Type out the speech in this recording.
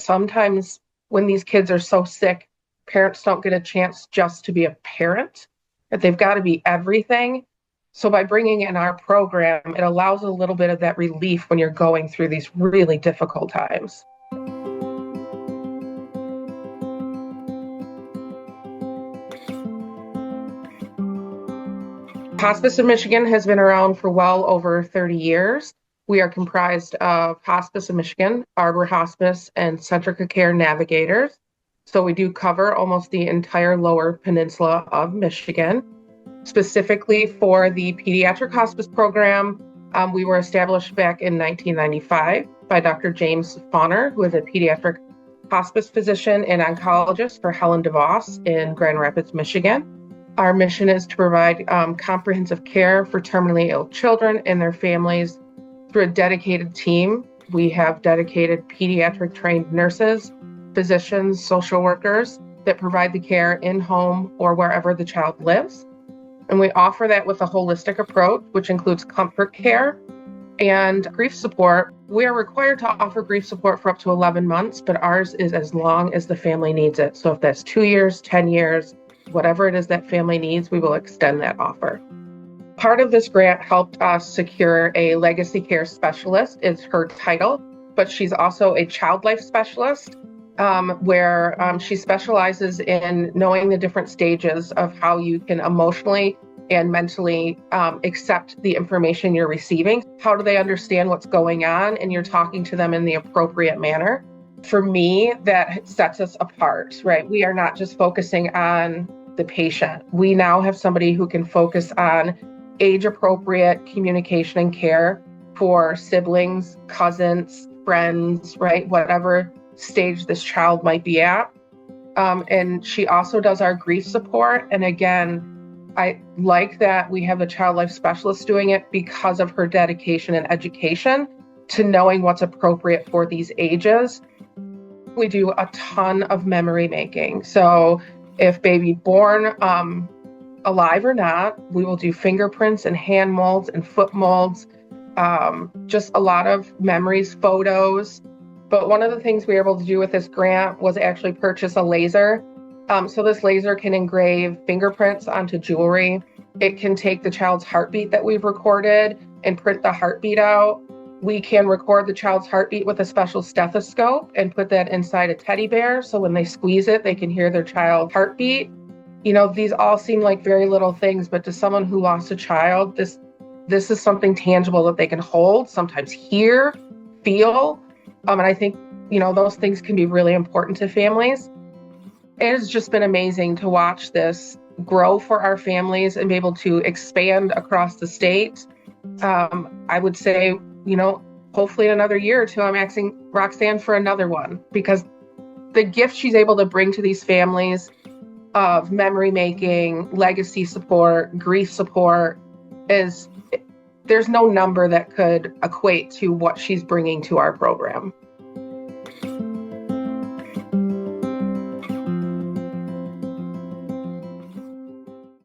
Sometimes when these kids are so sick, parents don't get a chance just to be a parent, that they've got to be everything. So by bringing in our program, it allows a little bit of that relief when you're going through these really difficult times. Hospice of Michigan has been around for well over 30 years. We are comprised of Hospice of Michigan, Arbor Hospice, and Centrica Care Navigators. So we do cover almost the entire lower peninsula of Michigan. Specifically for the pediatric hospice program, we were established back in 1995 by Dr. James Fauner, who is a pediatric hospice physician and oncologist for Helen DeVos in Grand Rapids, Michigan. Our mission is to provide comprehensive care for terminally ill children and their families through a dedicated team. We have dedicated pediatric trained nurses, physicians, social workers that provide the care in home or wherever the child lives. And we offer that with a holistic approach, which includes comfort care and grief support. We are required to offer grief support for up to 11 months, but ours is as long as the family needs it. So if that's 2 years, 10 years, whatever it is that family needs, we will extend that offer. Part of this grant helped us secure a legacy care specialist, is her title, but she's also a child life specialist, where she specializes in knowing the different stages of how you can emotionally and mentally accept the information you're receiving. How do they understand what's going on? And you're talking to them in the appropriate manner. For me, that sets us apart, right? We are not just focusing on the patient. We now have somebody who can focus on age-appropriate communication and care for siblings, cousins, friends, right? Whatever stage this child might be at. And she also does our grief support. And again, I like that we have a child life specialist doing it because of her dedication and education to knowing what's appropriate for these ages. We do a ton of memory making. So if baby born alive or not, we will do fingerprints and hand molds and foot molds, just a lot of memories, photos. But one of the things we were able to do with this grant was actually purchase a laser. So this laser can engrave fingerprints onto jewelry. It can take the child's heartbeat that we've recorded and print the heartbeat out. We can record the child's heartbeat with a special stethoscope and put that inside a teddy bear. So when they squeeze it, they can hear their child's heartbeat. You know, these all seem like very little things, but to someone who lost a child, this is something tangible that they can hold, sometimes hear, feel. And I think, you know, those things can be really important to families. It has just been amazing to watch this grow for our families and be able to expand across the state. I would say, you know, hopefully in another year or two, I'm asking Roxanne for another one, because the gift she's able to bring to these families of memory making, legacy support, grief support there's no number that could equate to what she's bringing to our program.